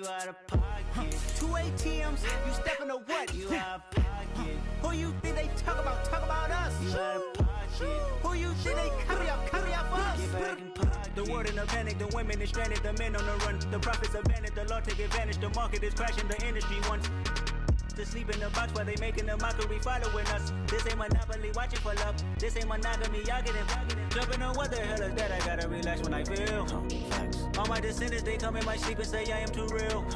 You out of pocket. 2 ATMs, you stepping to what? You out of pocket. Who you think they talk about us? You out of pocket. Who you think they copy up for us? Get back in pocket. The world in a panic, the women is stranded, the men on the run. The profits abandoned, the law take advantage. The market is crashing, the industry wants to sleep in the box while they making a mockery following us. This ain't Monopoly, watching for love. This ain't monogamy, y'all getting jumping on what the hell is that? I gotta relax when I feel. All my descendants, they come in my sleep and say I am too real.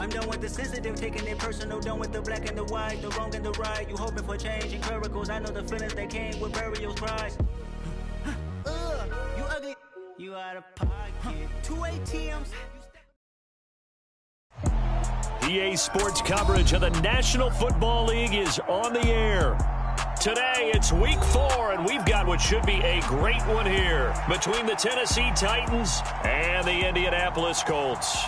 I'm done with the sensitive, taking it personal. Done with the black and the white, the wrong and the right. You hoping for change and miracles. I know the feelings that came with burials, cries. You ugly. You out of pocket. 2 ATMs. EA Sports coverage of the National Football League is on the air. Today, it's Week 4, and we've got what should be a great one here between the Tennessee Titans and the Indianapolis Colts.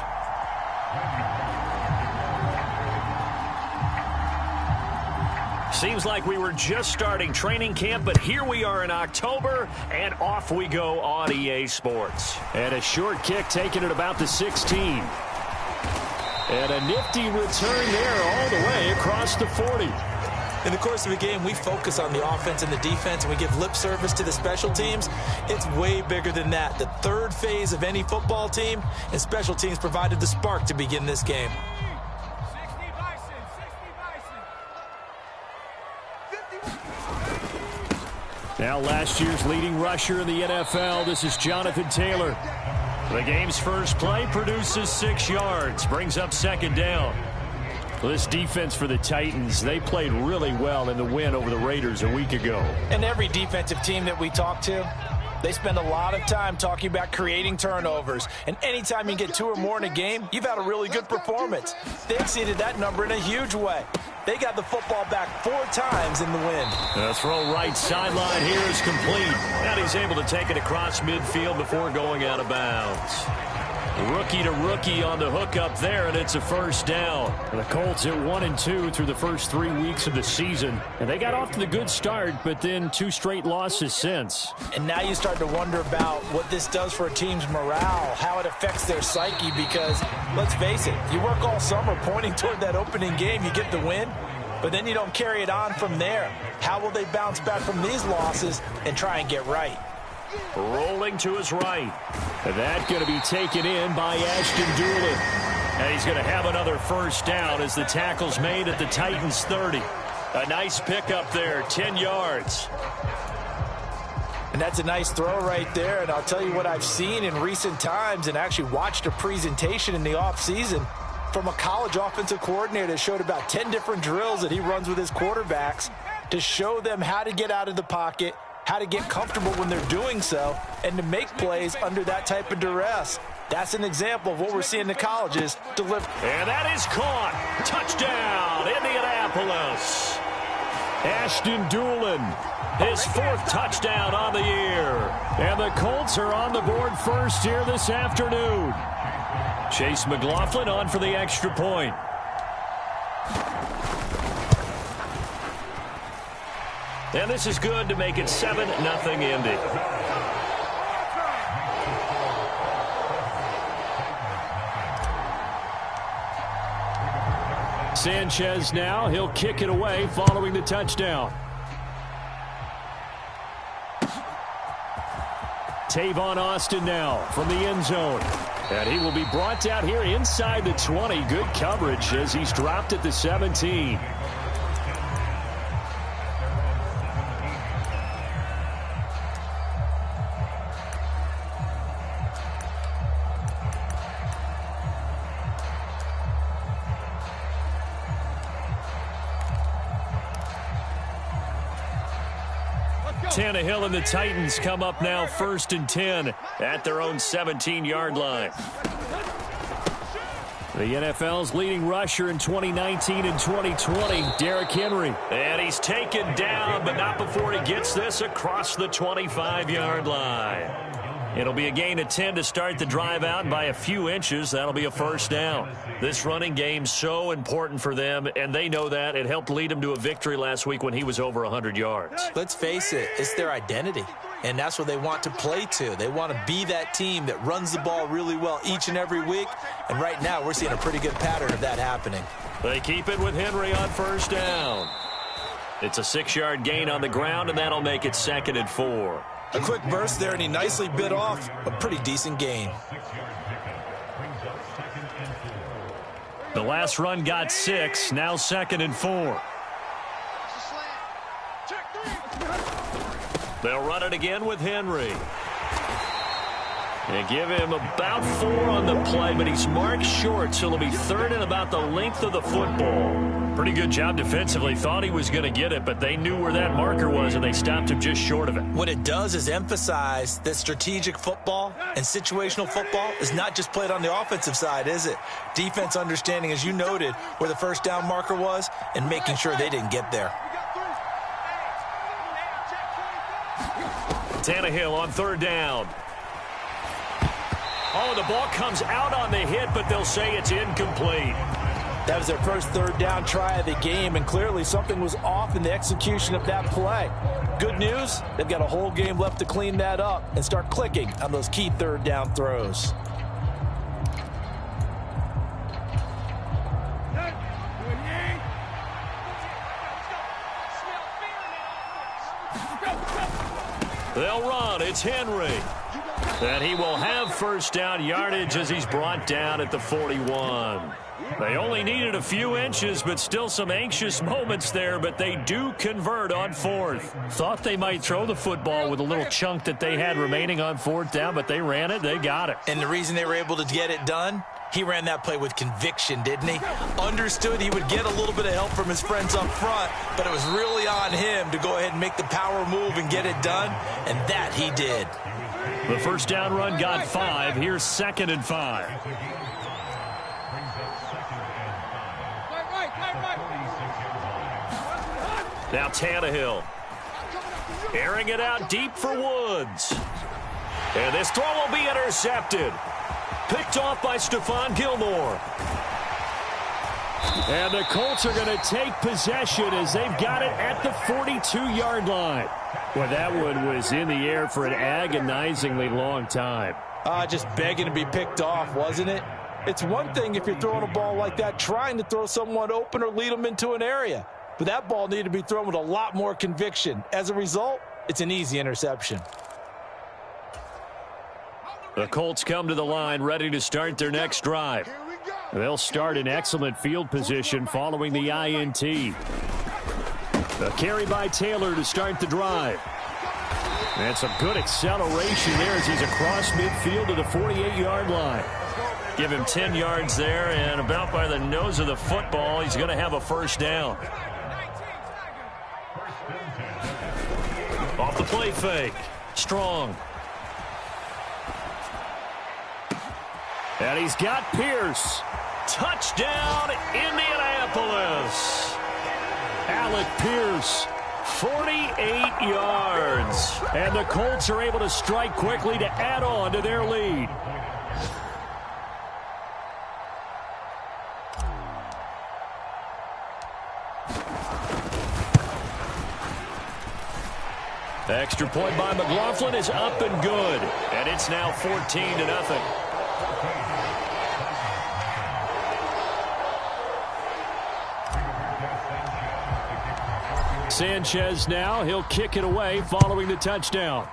Seems like we were just starting training camp, but here we are in October, and off we go on EA Sports. And a short kick taken at about the 16. And a nifty return there all the way across the 40. In the course of a game, we focus on the offense and the defense, and we give lip service to the special teams. It's way bigger than that. The third phase of any football team, and special teams provided the spark to begin this game. 60 Bison, 60 Bison. Now last year's leading rusher in the NFL, this is Jonathan Taylor. The game's first play produces 6 yards, brings up second down. Well, this defense for the Titans, they played really well in the win over the Raiders a week ago. And every defensive team that we talk to, they spend a lot of time talking about creating turnovers. And anytime you get 2 or more in a game, you've had a really good performance. They exceeded that number in a huge way. They got the football back 4 times in the win. The throw right sideline here is complete. And he's able to take it across midfield before going out of bounds. Rookie to rookie on the hook up there, and it's a first down. The Colts at 1-2 through the first 3 weeks of the season. And they got off to the good start, but then 2 straight losses since. And now you start to wonder about what this does for a team's morale, how it affects their psyche, because, let's face it, you work all summer pointing toward that opening game, you get the win, but then you don't carry it on from there. How will they bounce back from these losses and try and get right? Rolling to his right. That going to be taken in by Ashton Doolin. And he's going to have another first down as the tackle's made at the Titans 30. A nice pickup there, 10 yards. And that's a nice throw right there. And I'll tell you what I've seen in recent times and actually watched a presentation in the offseason from a college offensive coordinator that showed about 10 different drills that he runs with his quarterbacks to show them how to get out of the pocket, how to get comfortable when they're doing so, and to make plays under that type of duress. That's an example of what we're seeing the colleges deliver. And that is caught. Touchdown, Indianapolis. Ashton Doolin, his 4th touchdown on the year. And the Colts are on the board first here this afternoon. Chase McLaughlin on for the extra point. And this is good to make it 7-0 Indy. Sanchez now, he'll kick it away following the touchdown. Tavon Austin now from the end zone. And he will be brought down here inside the 20. Good coverage as he's dropped at the 17. Tannehill and the Titans come up now 1st and 10 at their own 17-yard line. The NFL's leading rusher in 2019 and 2020, Derrick Henry. And he's taken down, but not before he gets this across the 25-yard line. It'll be a gain of 10 to start the drive out by a few inches. That'll be a first down. This running game's so important for them, and they know that. It helped lead them to a victory last week when he was over 100 yards. Let's face it, it's their identity. and that's what they want to play to. They want to be that team that runs the ball really well each and every week, and right now we're seeing a pretty good pattern of that happening. They keep it with Henry on first down. It's a 6-yard gain on the ground, and that'll make it 2nd and 4. A quick burst there, and he nicely bit off a pretty decent gain. The last run got 6, now 2nd and 4. They'll run it again with Henry. They give him about 4 on the play, but he's marked short, so it'll be 3rd and about the length of the football. Pretty good job defensively. Thought he was going to get it, but they knew where that marker was, and they stopped him just short of it. What it does is emphasize that strategic football and situational football is not just played on the offensive side, is it? Defense understanding, as you noted, where the first down marker was and making sure they didn't get there. Tannehill on 3rd down. Oh, the ball comes out on the hit, but they'll say it's incomplete. That was their first 3rd down try of the game, and clearly something was off in the execution of that play. Good news, they've got a whole game left to clean that up and start clicking on those key 3rd down throws. They'll run. It's Henry. And he will have first down yardage as he's brought down at the 41. They only needed a few inches, but still some anxious moments there, but they do convert on 4th. Thought they might throw the football with a little chunk that they had remaining on 4th down, but they ran it. They got it. And the reason they were able to get it done, he ran that play with conviction, didn't he? Understood he would get a little bit of help from his friends up front, but it was really on him to go ahead and make the power move and get it done, and that he did. The first down run got 5. Here's 2nd and 5. Now Tannehill. Airing it out deep for Woods. And this throw will be intercepted. Picked off by Stephon Gilmore. And the Colts are going to take possession as they've got it at the 42-yard line. Well, that one was in the air for an agonizingly long time. Just begging to be picked off, wasn't it? It's one thing if you're throwing a ball like that, trying to throw someone open or lead them into an area. But that ball needed to be thrown with a lot more conviction. As a result, it's an easy interception. The Colts come to the line ready to start their next drive. They'll start in excellent field position following the INT. A carry by Taylor to start the drive. And some good acceleration there as he's across midfield to the 48-yard line. Give him 10 yards there, and about by the nose of the football, he's going to have a first down. Off the play fake. Strong. And he's got Pierce. Touchdown, Indianapolis. Alec Pierce, 48 yards. And the Colts are able to strike quickly to add on to their lead. Extra point by McLaughlin is up and good. And it's now 14-0. Sanchez now, he'll kick it away following the touchdown.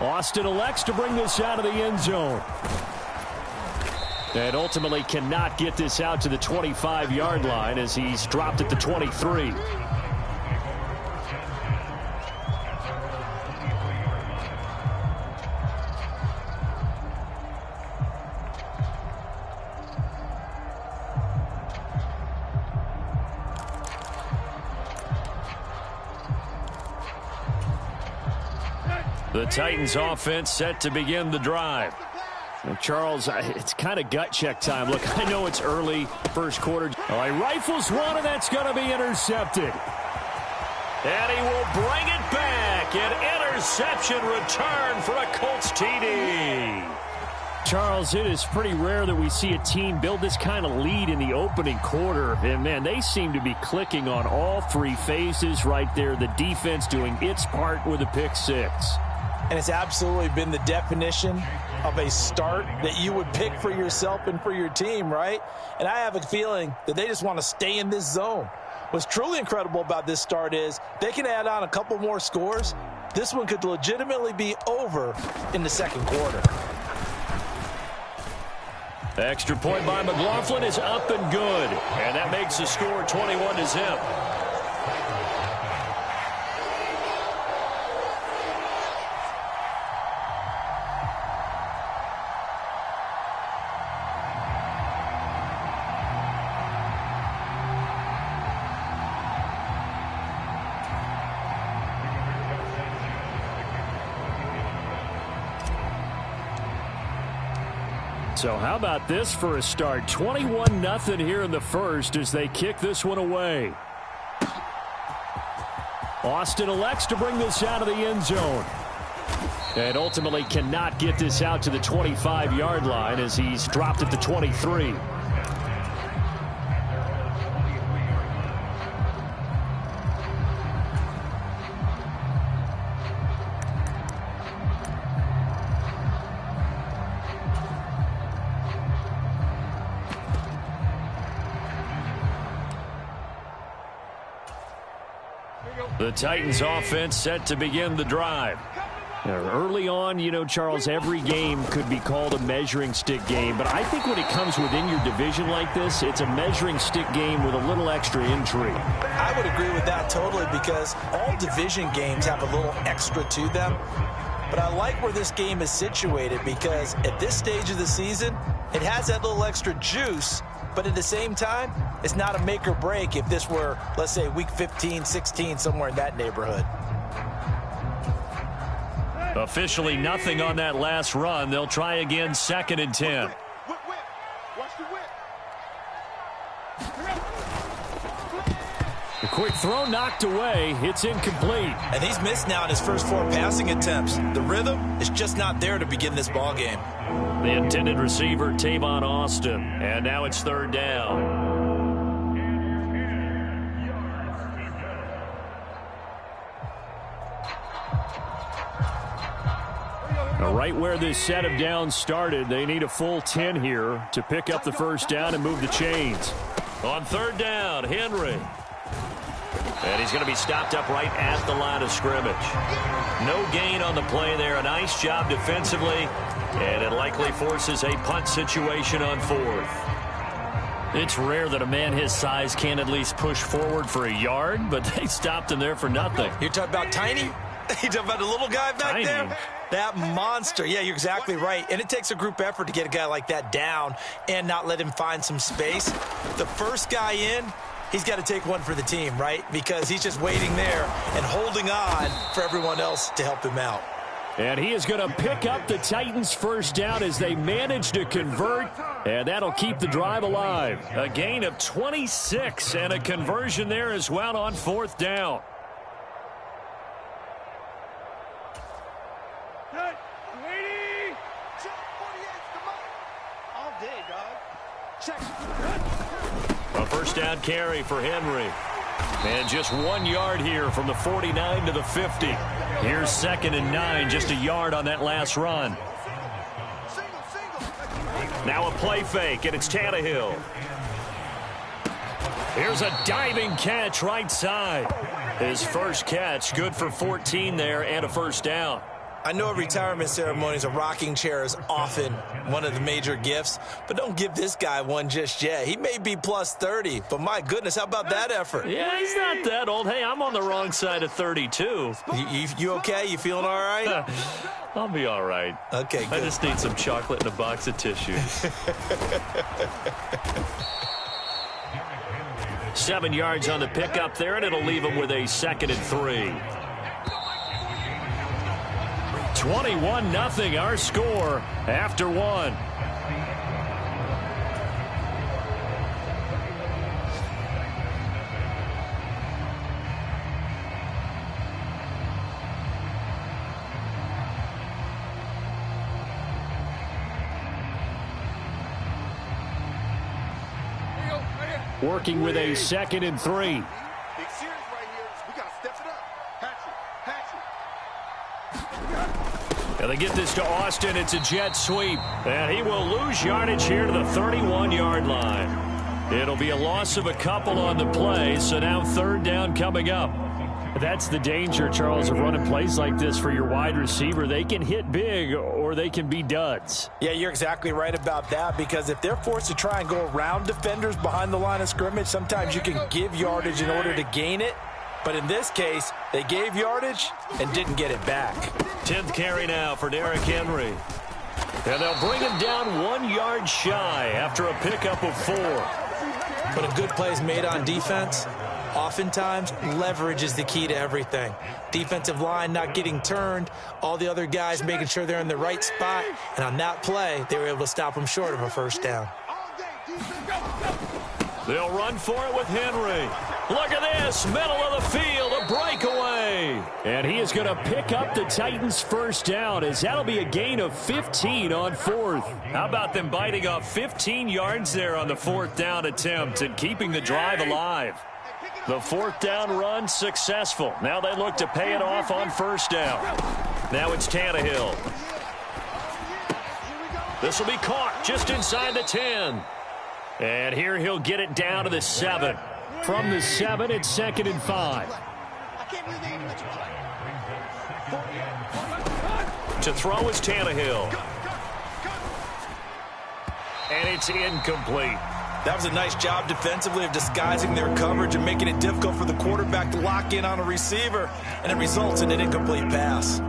Austin elects to bring this out of the end zone. And ultimately cannot get this out to the 25-yard line as he's dropped at the 23. The Titans offense set to begin the drive. And Charles, it's kind of gut check time. Look, I know it's early, first quarter. Oh, he rifles one, and that's going to be intercepted. And he will bring it back. An interception return for a Colts TD. Charles, it is pretty rare that we see a team build this kind of lead in the opening quarter. And, man, they seem to be clicking on all three phases right there. The defense doing its part with a pick six. And it's absolutely been the definition of a start that you would pick for yourself and for your team, right? And I have a feeling that they just want to stay in this zone. What's truly incredible about this start is they can add on a couple more scores. This one could legitimately be over in the second quarter. Extra point by McLaughlin is up and good. And that makes the score 21-0. So how about this for a start? 21-0 here in the first as they kick this one away. Austin elects to bring this out of the end zone. And ultimately cannot get this out to the 25-yard line as he's dropped at the 23. The Titans offense set to begin the drive. Early on, you know, Charles, every game could be called a measuring stick game. But I think when it comes within your division like this, it's a measuring stick game with a little extra intrigue. I would agree with that totally because all division games have a little extra to them. But I like where this game is situated because at this stage of the season, it has that little extra juice. But at the same time, it's not a make or break if this were, let's say, week 15, 16, somewhere in that neighborhood. Officially nothing on that last run. They'll try again 2nd and 10. Whip. Watch the whip. A quick throw knocked away. It's incomplete. And he's missed now in his first 4 passing attempts. The rhythm is just not there to begin this ball game. The intended receiver, Tavon Austin. And now it's 3rd down. Right where this set of downs started, they need a full 10 here to pick up the first down and move the chains. On 3rd down, Henry. And he's going to be stopped up right at the line of scrimmage. No gain on the play there. A nice job defensively. And it likely forces a punt situation on 4th. It's rare that a man his size can't at least push forward for a yard, but they stopped him there for nothing. You're talking about tiny? You're talking about the little guy back there? That monster. Yeah, you're exactly right. And it takes a group effort to get a guy like that down and not let him find some space. The first guy in, he's got to take one for the team, right? Because he's just waiting there and holding on for everyone else to help him out. And he is going to pick up the Titans' first down as they manage to convert, and that'll keep the drive alive. A gain of 26 and a conversion there as well on 4th down. A first down carry for Henry. And just 1 yard here from the 49 to the 50. Here's 2nd and 9, just a yard on that last run. Now a play fake, and it's Tannehill. Here's a diving catch right side. His first catch, good for 14 there and a first down. I know at retirement ceremonies, a rocking chair is often one of the major gifts, but don't give this guy one just yet. He may be plus 30, but my goodness, how about that effort? Yeah, he's not that old. Hey, I'm on the wrong side of 32. You okay? You feeling all right? I'll be all right. Okay, good. I just need some chocolate and a box of tissues. 7 yards on the pickup there, and it'll leave him with a 2nd and 3. 21-0 our score after 1. working with a 2nd and 3. Big series right here. We got to step it up. Hatchet. And they get this to Austin. It's a jet sweep. And he will lose yardage here to the 31-yard line. It'll be a loss of a couple on the play, so now 3rd down coming up. That's the danger, Charles, of running plays like this for your wide receiver. They can hit big or they can be duds. Yeah, you're exactly right about that, because if they're forced to try and go around defenders behind the line of scrimmage, sometimes you can give yardage in order to gain it. But in this case, they gave yardage and didn't get it back. 10th carry now for Derrick Henry. And they'll bring him down 1 yard shy after a pickup of 4. But a good play is made on defense. Oftentimes, leverage is the key to everything. Defensive line not getting turned, all the other guys making sure they're in the right spot, and on that play, they were able to stop them short of a 1st down. They'll run for it with Henry. Look at this, middle of the field, a breakaway. And he is going to pick up the Titans' 1st down, as that'll be a gain of 15 on 4th. How about them biting off 15 yards there on the 4th down attempt and keeping the drive alive? The 4th down run successful. Now they look to pay it off on 1st down. Now it's Tannehill. This will be caught just inside the 10. And here he'll get it down to the 7. From the 7, it's 2nd and 5. To throw is Tannehill. And it's incomplete. That was a nice job defensively of disguising their coverage and making it difficult for the quarterback to lock in on a receiver, and it results in an incomplete pass.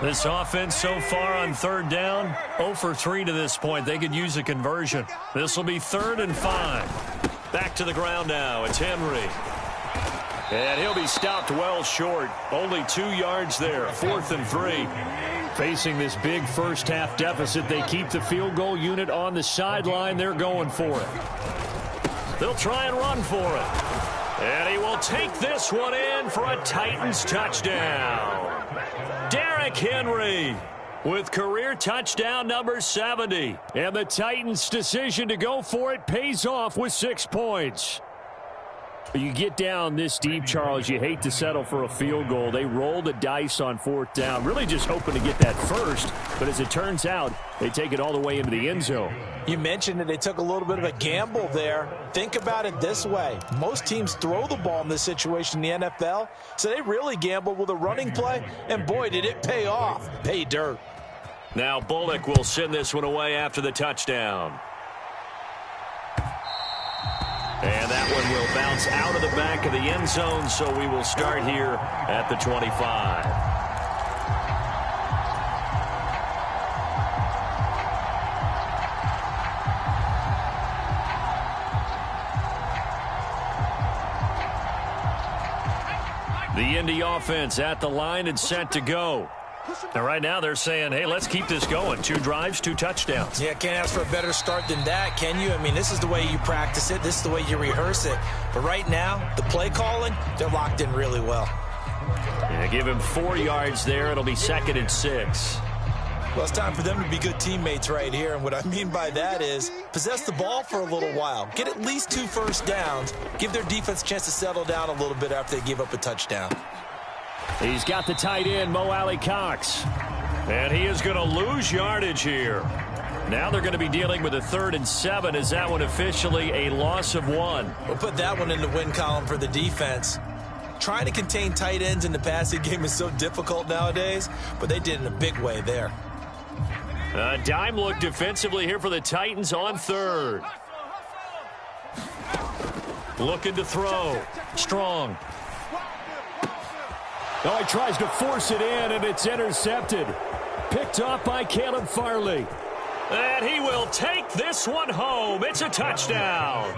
This offense so far on 3rd down, 0 for 3 to this point. They could use a conversion. This will be 3rd and 5. Back to the ground now. It's Henry. And he'll be stopped well short. Only 2 yards there. 4th and 3. Facing this big 1st half deficit, they keep the field goal unit on the sideline. They're going for it. They'll try and run for it. And he will take this one in for a Titans touchdown. Derrick Henry with career touchdown number 70. And the Titans' decision to go for it pays off with 6 points. You get down this deep, Charles, you hate to settle for a field goal. They roll the dice on 4th down, really just hoping to get that first. But as it turns out, they take it all the way into the end zone. You mentioned that they took a little bit of a gamble there. Think about it this way. Most teams throw the ball in this situation in the NFL, so they really gambled with a running play, and boy, did it pay off. Pay dirt. Now Bullock will send this one away after the touchdown. And that one will bounce out of the back of the end zone, so we will start here at the 25. The Indy offense at the line and set to go. And right now they're saying, hey, let's keep this going. 2 drives, 2 touchdowns. Yeah, can't ask for a better start than that, can you? I mean, this is the way you practice it. This is the way you rehearse it. But right now, the play calling, they're locked in really well. Yeah, give him 4 yards there. It'll be 2nd and 6. Well, it's time for them to be good teammates right here. And what I mean by that is possess the ball for a little while. Get at least 2 first downs. Give their defense a chance to settle down a little bit after they give up a touchdown. He's got the tight end, Mo Alley-Cox. And he is going to lose yardage here. Now they're going to be dealing with a 3rd and 7. Is that one officially a loss of 1? We'll put that one in the win column for the defense. Trying to contain tight ends in the passing game is so difficult nowadays, but they did in a big way there. A dime look defensively here for the Titans on 3rd. Looking to throw. Strong. Oh, he tries to force it in, and it's intercepted. Picked off by Caleb Farley. And he will take this one home. It's a touchdown.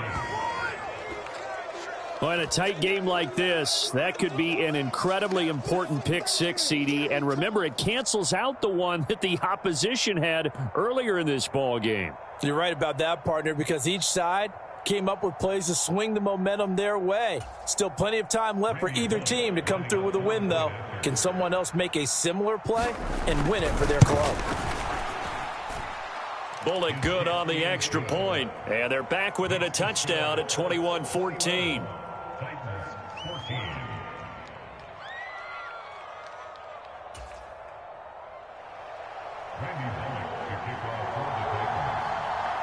Well, in a tight game like this, that could be an incredibly important pick 6, CD. And remember, it cancels out the one that the opposition had earlier in this ball game. You're right about that, partner, because each side came up with plays to swing the momentum their way. Still plenty of time left for either team to come through with a win, though. Can someone else make a similar play and win it for their club? Bullet good on the extra point, and they're back within a touchdown at 21-14.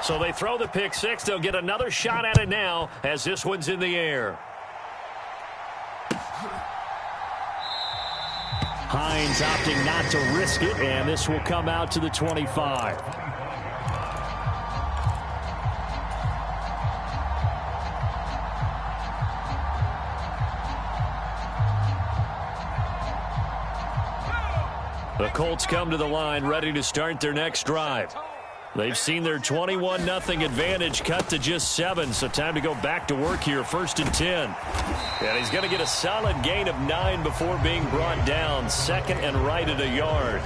So they throw the pick six. They'll get another shot at it now as this one's in the air. Hines opting not to risk it, and this will come out to the 25. The Colts come to the line ready to start their next drive. They've seen their 21-0 advantage cut to just 7, so time to go back to work here, 1st and 10. And he's going to get a solid gain of 9 before being brought down, 2nd and right at a yard.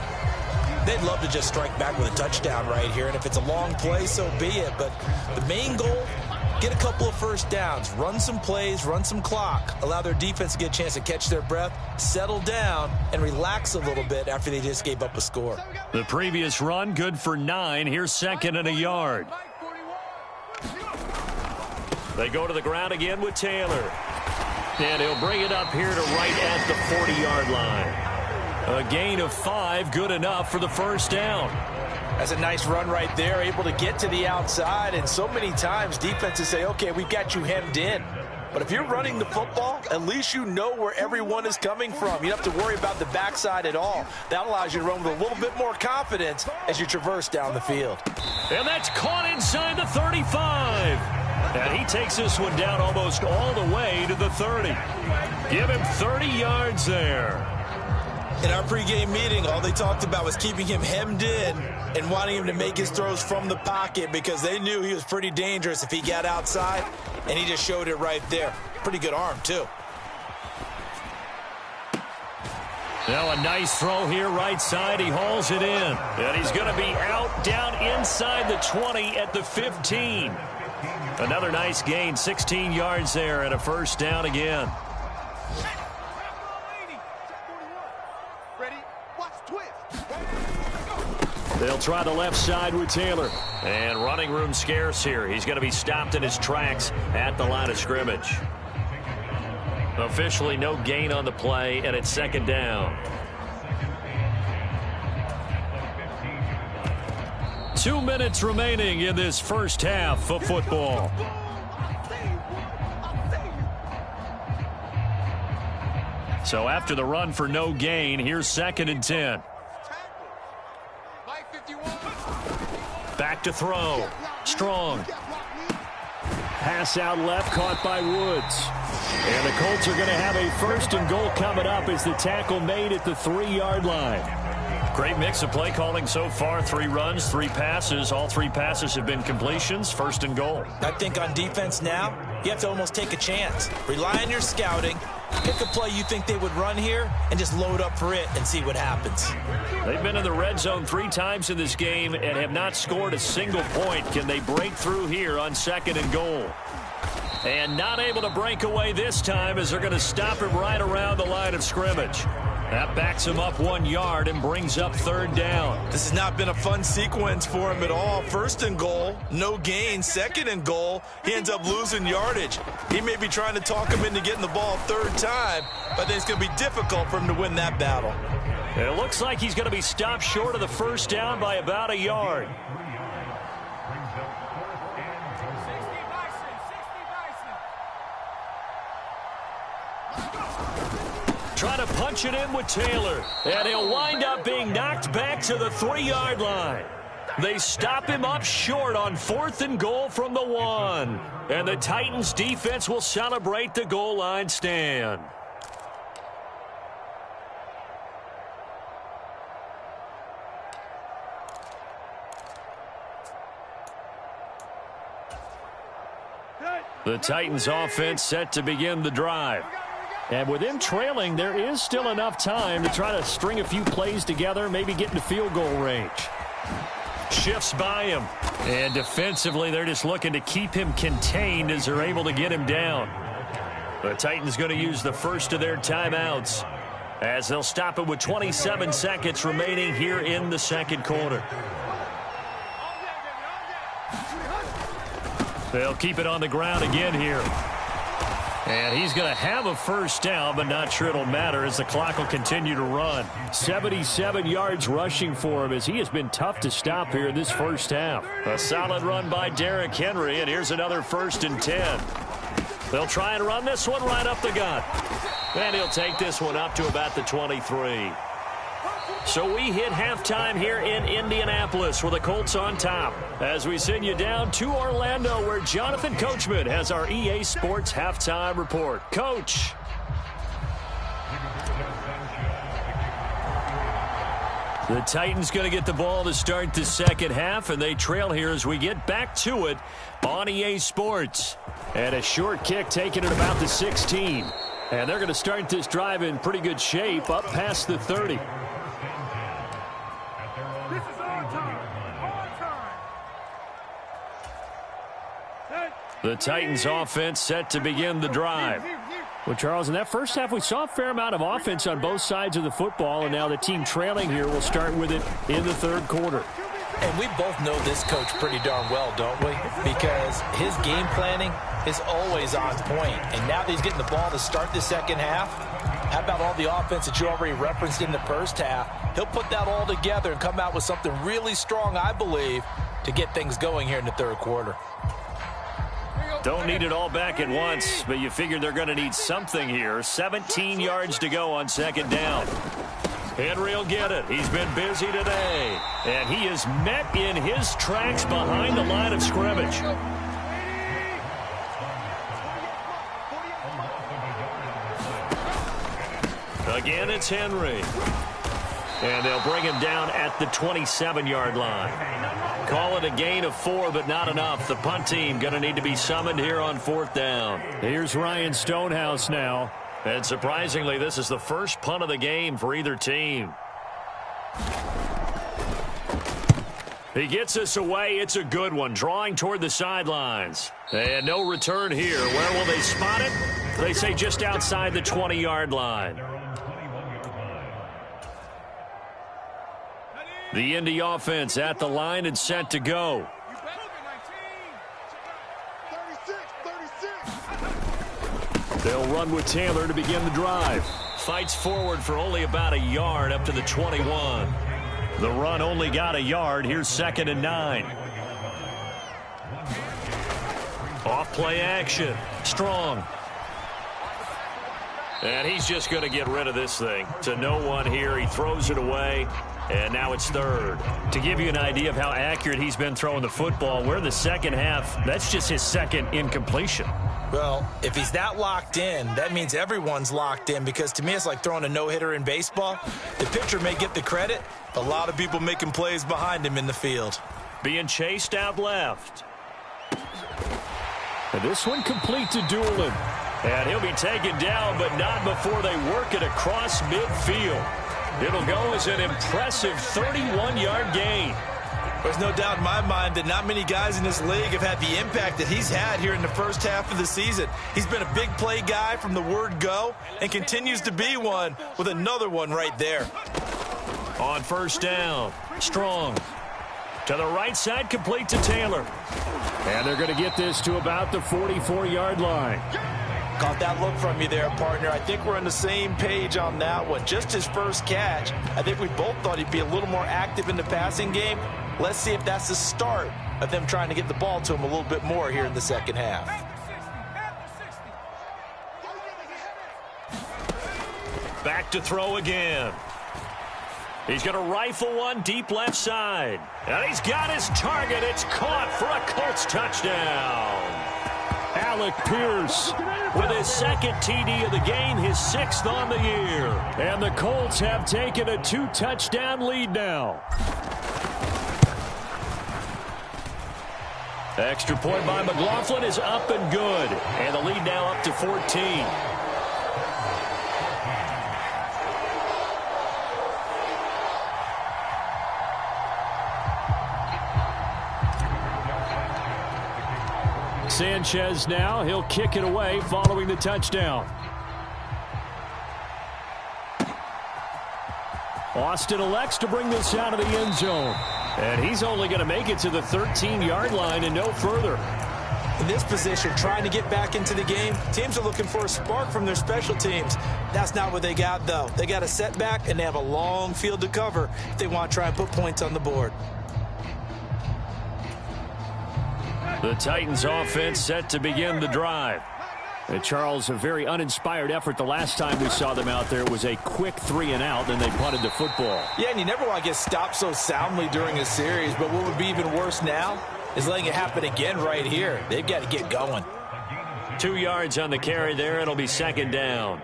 They'd love to just strike back with a touchdown right here, and if it's a long play, so be it. But the main goal, get a couple of first downs, run some plays, run some clock, allow their defense to get a chance to catch their breath, settle down, and relax a little bit after they just gave up a score. The previous run, good for 9. Here's 2nd and a yard. They go to the ground again with Taylor. And he'll bring it up here to right at the 40-yard line. A gain of 5, good enough for the first down. That's a nice run right there, able to get to the outside. And so many times defenses say, okay, we've got you hemmed in. But if you're running the football, at least you know where everyone is coming from. You don't have to worry about the backside at all. That allows you to run with a little bit more confidence as you traverse down the field. And that's caught inside the 35. And he takes this one down almost all the way to the 30. Give him 30 yards there. In our pregame meeting, all they talked about was keeping him hemmed in and wanting him to make his throws from the pocket because they knew he was pretty dangerous if he got outside, and he just showed it right there. Pretty good arm, too. Now a nice throw here right side. He hauls it in. And he's going to be out down inside the 20 at the 15. Another nice gain, 16 yards there and a first down again. They'll try the left side with Taylor. And running room scarce here. He's going to be stopped in his tracks at the line of scrimmage. Officially no gain on the play, and it's 2nd down. 2 minutes remaining in this first half of football. So after the run for no gain, here's 2nd and 10. Back to throw. Strong. Pass out left, caught by Woods. And the Colts are going to have a 1st and goal coming up as the tackle made at the 3-yard line. Great mix of play calling so far. 3 runs, 3 passes. All 3 passes have been completions. 1st and goal. I think on defense now, you have to almost take a chance. Rely on your scouting. Pick a play you think they would run here and just load up for it and see what happens. They've been in the red zone 3 times in this game and have not scored a single point. Can they break through here on 2nd and goal? And not able to break away this time as they're going to stop him right around the line of scrimmage. That backs him up 1 yard and brings up 3rd down. This has not been a fun sequence for him at all. 1st and goal, no gain. 2nd and goal, he ends up losing yardage. He may be trying to talk him into getting the ball 3rd time, but I think it's going to be difficult for him to win that battle. It looks like he's going to be stopped short of the 1st down by about a yard. Try to punch it in with Taylor. And he'll wind up being knocked back to the 3-yard line. They stop him up short on 4th and goal from the 1. And the Titans defense will celebrate the goal line stand. The Titans offense set to begin the drive. And with them trailing, there is still enough time to try to string a few plays together, maybe get into field goal range. Shifts by him. And defensively, they're just looking to keep him contained as they're able to get him down. The Titans going to use the first of their timeouts as they'll stop it with 27 seconds remaining here in the second quarter. They'll keep it on the ground again here. And he's going to have a first down, but not sure it'll matter as the clock will continue to run. 77 yards rushing for him as he has been tough to stop here in this first half. A solid run by Derrick Henry, and here's another 1st and 10. They'll try and run this one right up the gut. And he'll take this one up to about the 23. So we hit halftime here in Indianapolis with the Colts on top as we send you down to Orlando where Jonathan Coachman has our EA Sports halftime report. Coach. The Titans going to get the ball to start the second half, and they trail here as we get back to it on EA Sports. And a short kick taken at about the 16. And they're going to start this drive in pretty good shape up past the 30. The Titans offense set to begin the drive. Well, Charles, in that first half, we saw a fair amount of offense on both sides of the football, and now the team trailing here will start with it in the third quarter. And we both know this coach pretty darn well, don't we? Because his game planning is always on point. And now that he's getting the ball to start the second half, how about all the offense that you already referenced in the first half? He'll put that all together and come out with something really strong, I believe, to get things going here in the third quarter. Don't need it all back at once, but you figure they're going to need something here. 17 yards to go on second down. Henry will get it. He's been busy today. And he is met in his tracks behind the line of scrimmage. Again, it's Henry. And they'll bring him down at the 27-yard line. Call it a gain of 4, but not enough. The punt team going to need to be summoned here on 4th down. Here's Ryan Stonehouse now. And surprisingly, this is the first punt of the game for either team. He gets us away. It's a good one. Drawing toward the sidelines. And no return here. Where will they spot it? They say just outside the 20-yard line. The Indy offense at the line and set to go. They'll run with Taylor to begin the drive. Fights forward for only about a yard up to the 21. The run only got a yard. Here's 2nd and 9. Off play action. Strong. And he's just going to get rid of this thing. To no one here. He throws it away. And now it's 3rd. To give you an idea of how accurate he's been throwing the football, we're in the second half. That's just his second incompletion. Well, if he's that locked in, that means everyone's locked in, because to me it's like throwing a no-hitter in baseball. The pitcher may get the credit, but a lot of people making plays behind him in the field. Being chased out left. And this one complete to Doolin. And he'll be taken down, but not before they work it across midfield. It'll go as an impressive 31-yard gain. There's no doubt in my mind that not many guys in this league have had the impact that he's had here in the first half of the season. He's been a big play guy from the word go and continues to be one with another one right there. On 1st down, Strong. To the right side, complete to Taylor. And they're going to get this to about the 44-yard line. Caught that look from you there, partner. I think we're on the same page on that one. Just his first catch. I think we both thought he'd be a little more active in the passing game. Let's see if that's the start of them trying to get the ball to him a little bit more here in the second half. Back to throw again. He's going to rifle one deep left side. And he's got his target. It's caught for a Colts touchdown. Alec Pierce with his 2nd TD of the game, his 6th on the year. And the Colts have taken a 2-touchdown lead now. Extra point by McLaughlin is up and good. And the lead now up to 14. Sanchez now. He'll kick it away following the touchdown. Austin elects to bring this out of the end zone. And he's only going to make it to the 13-yard line and no further. In this position, trying to get back into the game, teams are looking for a spark from their special teams. That's not what they got, though. They got a setback, and they have a long field to cover if they want to try and put points on the board. The Titans offense set to begin the drive. And Charles, a very uninspired effort the last time we saw them out there. It was a quick 3-and-out, then they punted the football. Yeah, and you never want to get stopped so soundly during a series, but what would be even worse now is letting it happen again right here. They've got to get going. 2 yards on the carry there. It'll be second down.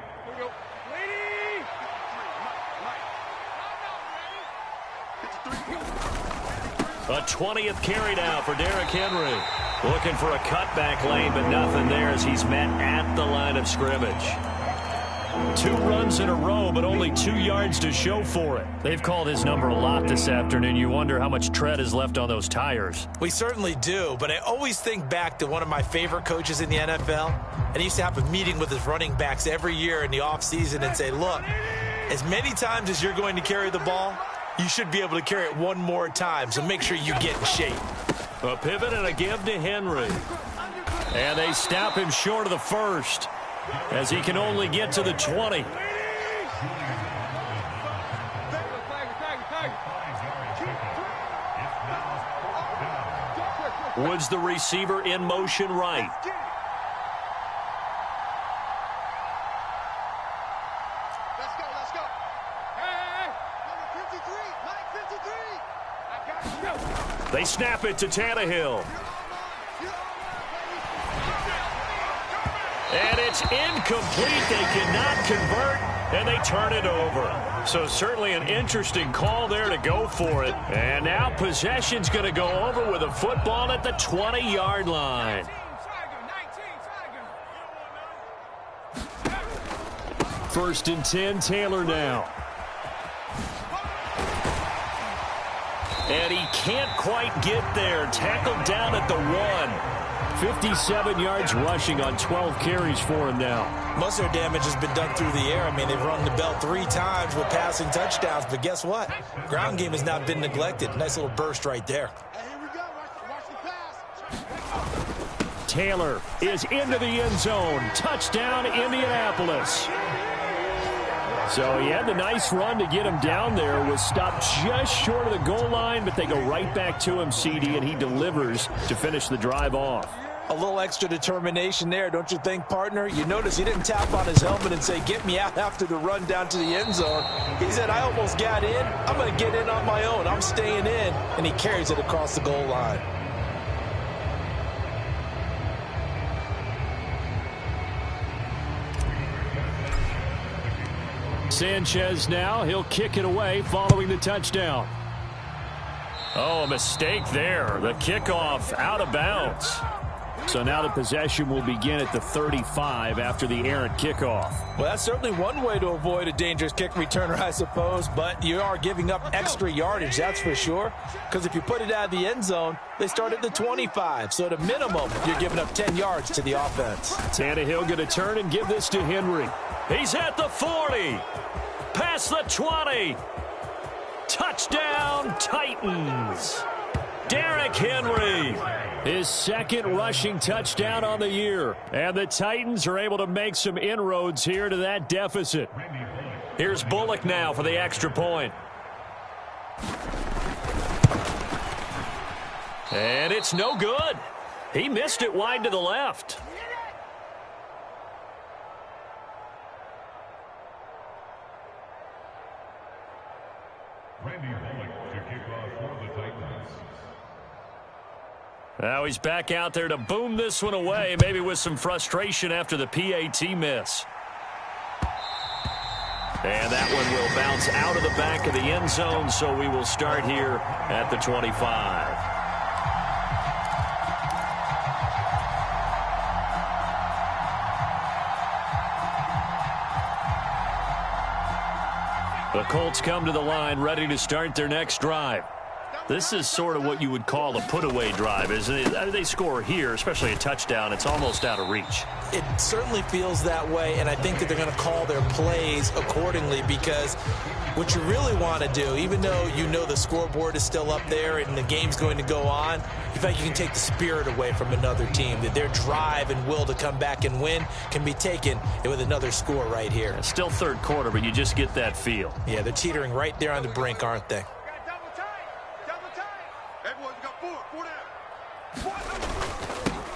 A 20th carry now for Derrick Henry. Looking for a cutback lane, but nothing there as he's met at the line of scrimmage. 2 runs in a row, but only 2 yards to show for it. They've called his number a lot this afternoon. You wonder how much tread is left on those tires. We certainly do, but I always think back to one of my favorite coaches in the NFL. And he used to have a meeting with his running backs every year in the offseason and say, look, as many times as you're going to carry the ball, you should be able to carry it one more time, so make sure you get in shape. A pivot and a give to Henry. And they stop him short of the first as he can only get to the 20. Woods, the receiver, in motion right. They snap it to Tannehill. And it's incomplete. They cannot convert, and they turn it over. So certainly an interesting call there to go for it. And now possession's going to go over with a football at the 20-yard line. First and 10, Taylor now. And he can't quite get there. Tackled down at the 1. 57 yards rushing on 12 carries for him now. Most of their damage has been done through the air. I mean, they've rung the bell 3 times with passing touchdowns. But guess what? Ground game has not been neglected. Nice little burst right there. Here we go. Watch the pass. Taylor is into the end zone. Touchdown, Indianapolis. So he had the nice run to get him down there. Was stopped just short of the goal line, but they go right back to him, CD, and he delivers to finish the drive off. A little extra determination there, don't you think, partner? You notice he didn't tap on his helmet and say, get me out after the run down to the end zone. He said, I almost got in. I'm going to get in on my own. I'm staying in. And he carries it across the goal line. Sanchez now. He'll kick it away following the touchdown. Oh, a mistake there. The kickoff out of bounds. So now the possession will begin at the 35 after the errant kickoff. Well, that's certainly one way to avoid a dangerous kick returner, I suppose, but you are giving up extra yardage, that's for sure, because if you put it out of the end zone, they start at the 25, so at a minimum, you're giving up 10 yards to the offense. Tannehill going to turn and give this to Henry. He's at the 40, past the 20. Touchdown, Titans. Derrick Henry. His second rushing touchdown on the year. And the Titans are able to make some inroads here to that deficit. Here's Bullock now for the extra point. And it's no good. He missed it wide to the left. Now he's back out there to boom this one away, maybe with some frustration after the PAT miss. And that one will bounce out of the back of the end zone, so we will start here at the 25. The Colts come to the line, ready to start their next drive. This is sort of what you would call a put-away drive, isn't it? They score here, especially a touchdown. It's almost out of reach. It certainly feels that way, and I think that they're going to call their plays accordingly, because what you really want to do, even though you know the scoreboard is still up there and the game's going to go on, in fact, you can take the spirit away from another team. That their drive and will to come back and win can be taken with another score right here. It's still third quarter, but you just get that feel. Yeah, they're teetering right there on the brink, aren't they?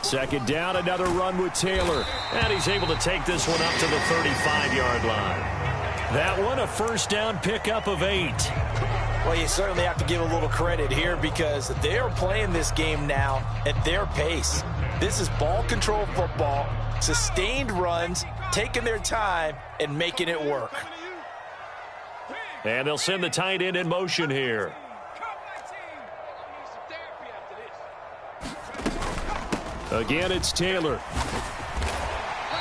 Second down, another run with Taylor. And he's able to take this one up to the 35-yard line. That one, a first down pickup of 8. Well, you certainly have to give a little credit here because they're playing this game now at their pace. This is ball control football, sustained runs, taking their time, and making it work. And they'll send the tight end in motion here. Again, it's Taylor.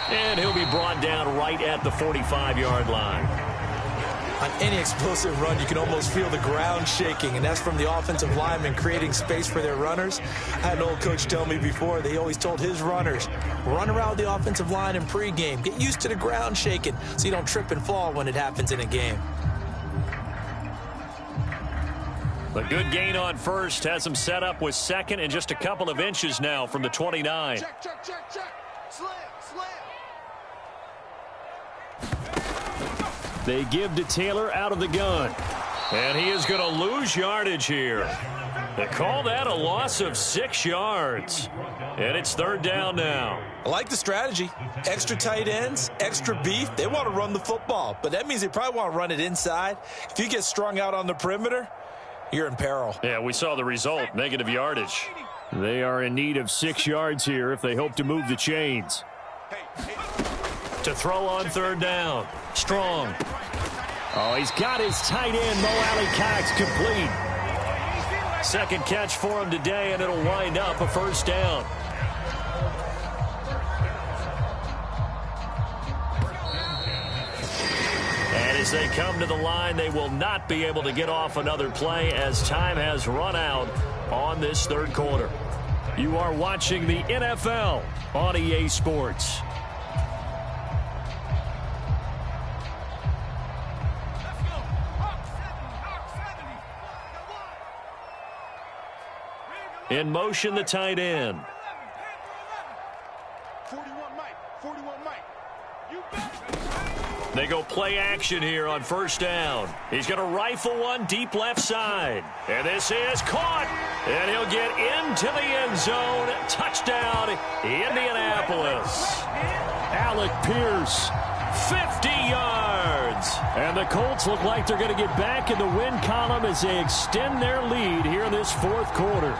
And he'll be brought down right at the 45-yard line. On any explosive run, you can almost feel the ground shaking, and that's from the offensive linemen creating space for their runners. I had an old coach tell me before, they always told his runners, run around the offensive line in pregame. Get used to the ground shaking so you don't trip and fall when it happens in a game. A good gain on first has him set up with second and just a couple of inches now from the 29. Check. Slam. They give to Taylor out of the gun. And he is going to lose yardage here. They call that a loss of 6 yards. And it's third down now. I like the strategy. Extra tight ends, extra beef. They want to run the football, but that means they probably want to run it inside. If you get strung out on the perimeter, you're in peril. Yeah, we saw the result, negative yardage. They are in need of 6 yards here if they hope to move the chains. To throw on third down. Strong. Oh, he's got his tight end, Mo Alley-Cox, complete. Second catch for him today, and it'll wind up a first down. And as they come to the line, they will not be able to get off another play as time has run out on this third quarter. You are watching the NFL on EA Sports. In motion, the tight end. 41 Mike. They go play action here on first down. He's going to rifle one deep left side. And this is caught. And he'll get into the end zone. Touchdown, Indianapolis. Alec Pierce, 50 yards. and the Colts look like they're going to get back in the win column as they extend their lead here in this fourth quarter.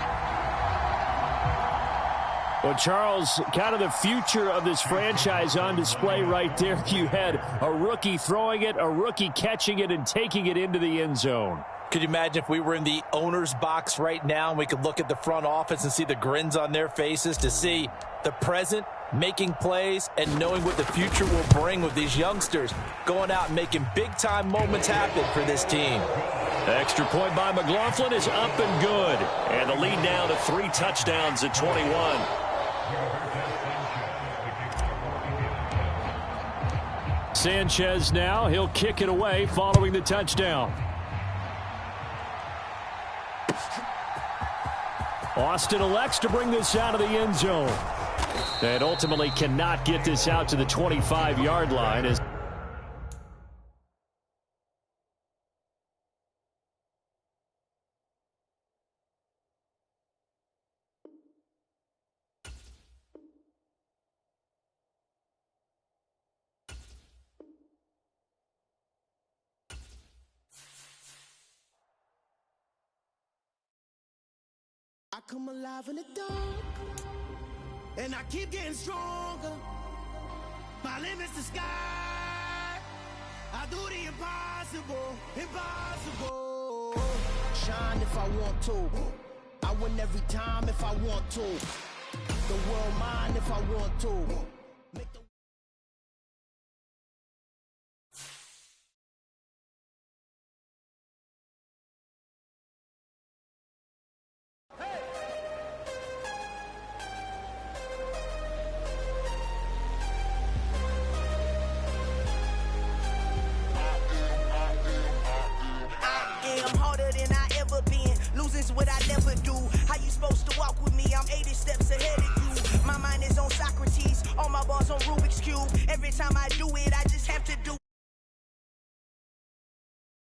Well, Charles, kind of the future of this franchise on display right there. You had a rookie throwing it, a rookie catching it, and taking it into the end zone. Could you imagine if we were in the owner's box right now and we could look at the front office and see the grins on their faces, to see the present making plays and knowing what the future will bring with these youngsters going out and making big-time moments happen for this team. Extra point by McLaughlin is up and good. And the lead down to 3 touchdowns at 21. Sanchez now, he'll kick it away following the touchdown. Austin elects to bring this out of the end zone. And ultimately cannot get this out to the 25-yard line as I come alive in the dark, and I keep getting stronger. My limit's the sky. I do the impossible, impossible. Shine if I want to. I win every time if I want to. The world mine if I want to. Make the How you supposed to walk with me? I'm 80 steps ahead of you. My mind is on Socrates, all my bars on Rubik's Cube. Every time I do